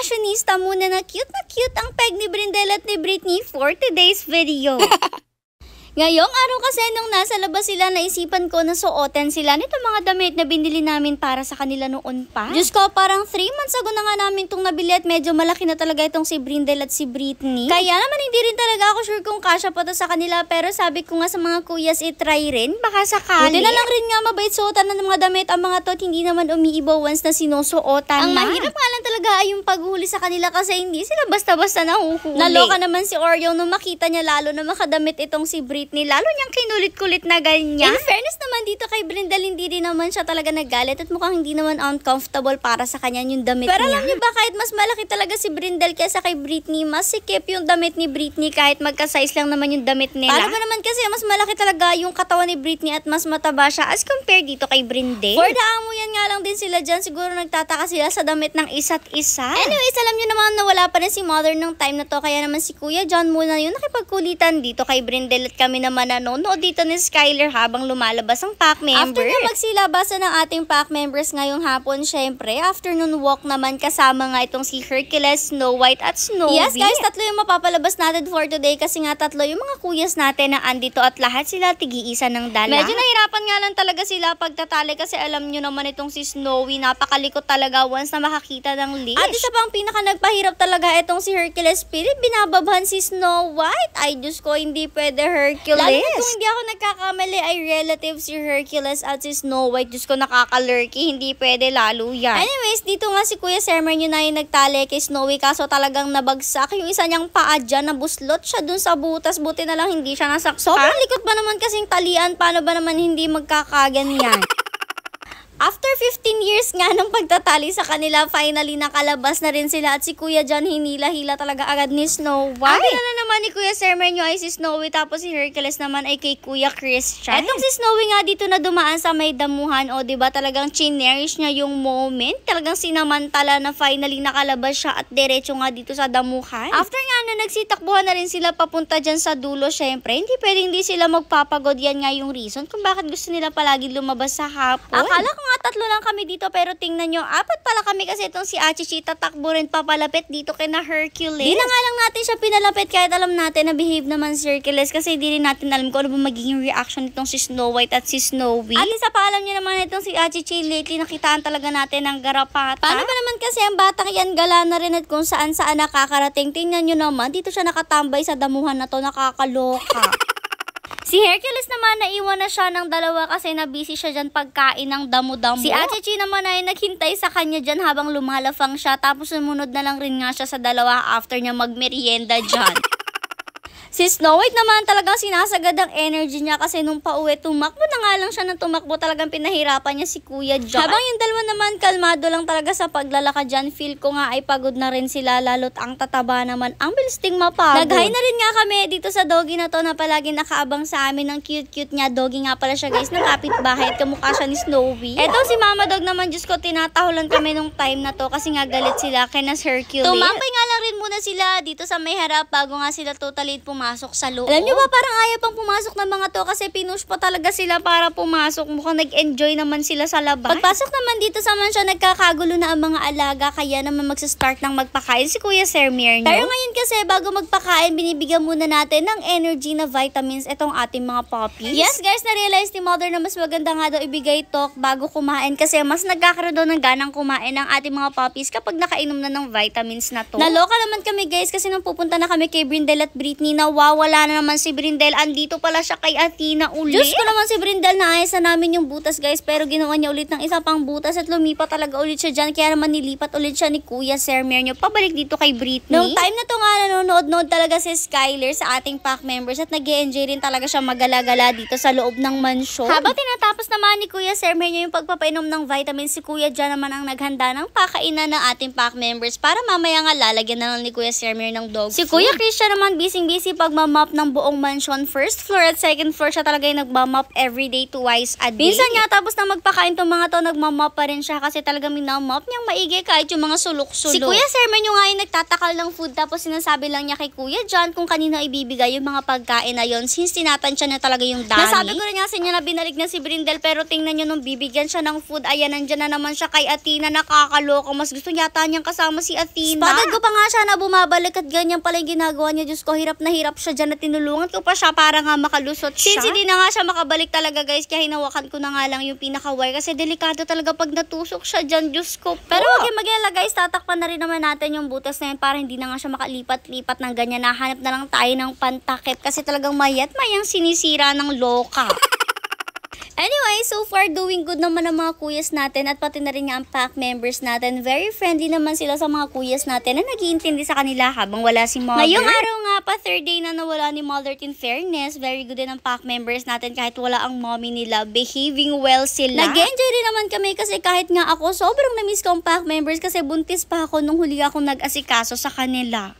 fashionista muna na cute ang peg ni Brindel at ni Britney for today's video. Ngayong araw kasi nung nasa labas sila, naisipan ko na suotin sila nito mga damit na binili namin para sa kanila noon pa. Diyos ko, parang 3 months ago na nga namin itong nabili at medyo malaki na talaga itong si Brindel at si Britney. Kaya naman hindi rin talaga ako sure kung kasya pa to sa kanila, pero sabi ko nga sa mga kuyas i-try rin, baka sakali. Buti na lang rin nga mabait suotan ng mga damit ang mga to, hindi naman umiibaw once na sinusuotan na. Ang mahirap nga lang talaga ay yung paghuli sa kanila kasi hindi sila basta-basta nahuhuli. Naloka naman si Oreo nung makita niya lalo na makadamit itong si Britney. Lalo niyang kinulit-kulit na ganyan. In fairness naman dito kay Brindel, hindi din naman siya talaga nagalit at mukhang hindi naman uncomfortable para sa kanya yung damit niya. Pero alam niyo ba, kahit mas malaki talaga si Brindel kaysa kay Britney, mas sikip yung damit ni Britney kahit magka-size lang naman yung damit nila. Para ba naman kasi mas malaki talaga yung katawan ni Britney at mas mataba siya as compared dito kay Brindel. For the amo yan nga lang din sila dyan, siguro nagtataka sila sa damit ng isa't isa. Anyways, alam niyo naman na wala pa rin si mother ng time na to, kaya naman si Kuya John muna yung nakipagkulitan dito kay Brindel at kami naman nanonood dito ni Skyler habang lumalabas ang pack member. After na magsilabasan ng ating pack members ngayong hapon, syempre, afternoon walk naman kasama nga itong si Hercules, Snow White at Snowy. Yes guys, 3 yung mapapalabas natin for today kasi nga 3 yung mga kuyas natin na andito at lahat sila tig-iisa ng dala. Medyo nahirapan nga lang talaga sila pagtatali kasi alam nyo naman itong si Snowy, napakalikot talaga once na makakita ng leash. At isa pang pinaka nagpahirap talaga itong si Hercules Spirit, binababhan si Snow White. Ay Diyos ko, hindi pwede Hercules. Kung hindi ako nagkakamali ay relative si Hercules at si Snow White. Diyos ko, nakakalurky. Hindi pwede lalo yan. Anyways, dito nga si Kuya Sermer yun na yung nagtali kay Snowy kaso talagang nabagsak. Yung isa niyang paa dyan, nabuslot siya dun sa butas. Buti na lang hindi siya nasaktan. Sobrang likot ba naman kasing talian? Paano ba naman hindi magkakaganyan? After 15 years nga ng pagtatali sa kanila, finally nakalabas na rin sila at si Kuya John hinila-hila talaga agad ni Snow White. Ang na naman ni Kuya Sermer nyo ay si Snowy tapos si Hercules naman ay kay Kuya Christian. Etong si Snowy nga dito na dumaan sa may damuhan o diba talagang chinerish niya yung moment. Talagang sinamantala na finally nakalabas siya at diretso nga dito sa damuhan. After nga na nagsitakbuhan na rin sila papunta dyan sa dulo, syempre hindi pwedeng hindi sila magpapagod. Yan nga yung reason kung bakit gusto nila palagi lumabas sa hapon. Akala ko nga 3 lang kami dito pero tingnan nyo, 4 pala kami kasi itong si Achichi tatakbo rin papalapit dito kay na Hercules. Di na nga lang natin siya pinalapit kahit alam natin na behave naman si Hercules kasi di rin natin alam kung ano ba magiging reaction nitong si Snow White at si Snowy. At isa pa alam nyo naman itong si Achichi lately nakitaan talaga natin ng garapata. Paano ba naman kasi ang batang yan gala na rin at kung saan nakakarating. Tingnan nyo naman, dito siya nakatambay sa damuhan na to, nakakaloka. Si Hercules naman, naiwan na siya ng dalawa kasi nabisi siya dyan pagkain ng damo-damo. Si Achichi naman ay naghintay sa kanya dyan habang lumalafang siya. Tapos sumunod na lang rin nga siya sa dalawa after niya magmerienda dyan. Si Snow White naman talagang sinasagad ang energy niya kasi nung pauwi, tumakbo na nga lang siya ng tumakbo. Talagang pinahirapan niya si Kuya John. Habang yung dalawa naman kalmado lang talaga sa paglalakad dyan, feel ko nga ay pagod na rin sila lalo't ang tataba naman. Ang bilis ding mapagod. Nag-hi na rin nga kami dito sa doggy na to na palagi nakaabang sa amin ng cute-cute niya. Doggy nga pala siya guys, ng kapitbahay at kamukha siya ni Snowy. Eto si Mama Dog naman, Diyos ko, tinatahulan kami nung time na to kasi nga galit sila kay na Hercules. Tumambay nga lang rin muna sila dito sa may harap bago nga sila totally pumasok sa loob. Alam nyo ba, parang ayaw pang pumasok ng mga to kasi pinush pa talaga sila para pumasok. Mukhang nag-enjoy naman sila sa labas. Pagpasok naman dito sa mansyon, nagkakagulo na ang mga alaga kaya naman magsa-start ng magpakain si Kuya Sermer. Pero ngayon kasi bago magpakain, binibigyan muna natin ng energy na vitamins itong ating mga puppies. Yes guys, na-realize ni Mother na mas maganda nga daw ibigay talk bago kumain kasi mas nagkakaroon daw ng ganang kumain ng ating mga puppies kapag nakainom na ng vitamins na to. Naloka naman kami guys kasi nung pupunta na kami kay Brindel at Britney, wala na naman si Brindel. Andito pala siya kay Athena ulit. Diyos ko naman si Brindel, naayos na namin yung butas guys pero ginawa niya ulit ng isa pang butas at lumipat talaga ulit siya dyan. Kaya naman nilipat ulit siya ni Kuya Sermer nyo pabalik dito kay Britney. Noong time na to nga nanonood talaga si Skyler sa ating pack members at nag-e-enjoy rin talaga siya magala-gala dito sa loob ng mansyon. Habang tinatapos naman ni Kuya Sermer nyo yung pagpapainom ng vitamins, si Kuya John naman ang naghanda ng pakainan ng ating pack members para mamaya nga lalagyan na lang ni Kuya Sermer ng dog food. Si Kuya Christian naman busy yung pagmamop ng buong mansion. First floor at second floor siya talaga yung nagmamop everyday, twice a day. Minsan nga tapos na magpakain tong mga to, nagmamop pa rin siya kasi talaga minamop niyang maigi kahit yung mga sulok-sulok. Si Kuya Sermon yung nga yung nagtatakal ng food tapos sinasabi lang niya kay Kuya John kung kanino ibibigay yung mga pagkain na yon since tinatansya na talaga yung dami. Nasabi ko rin nga sa inyo na binalik na si Brindel pero tingnan nyo nung bibigyan siya ng food, ayan nandyan na naman siya kay Athena, nakakaloka. Mas gusto yata niyang kasama si Athena. Spotted ko pa nga siya na bumabalik at ganyan pala yung ginagawa niya. Diyos ko, hirap na hirap siya dyan at tinulungan ko pa siya para nga makalusot siya. Since hindi na nga siya makabalik talaga guys, kaya hinawakan ko na nga lang yung pinaka-wire kasi delikado talaga pag natusok siya dyan. Diyos ko po. Pero wag yung mag-alala guys, tatakpan na rin naman natin yung butas na yun para hindi na nga siya makalipat-lipat ng ganyan. Nahanap na lang tayo ng pantakip kasi talagang mayat-mayang sinisira ng loka. Anyway, so far doing good naman ang mga kuyas natin at pati na rin nga ang pack members natin. Very friendly naman sila sa mga kuyas natin na nag-iintindi sa kanila habang wala si Mother. Ngayong araw nga pa, third day na nawala ni Mother. In fairness, very good din ang pack members natin kahit wala ang mommy nila. Behaving well sila. Nag-enjoy rin naman kami kasi kahit nga ako, sobrang na-miss ko ang pack members kasi buntis pa ako nung huli akong nag-asikaso sa kanila.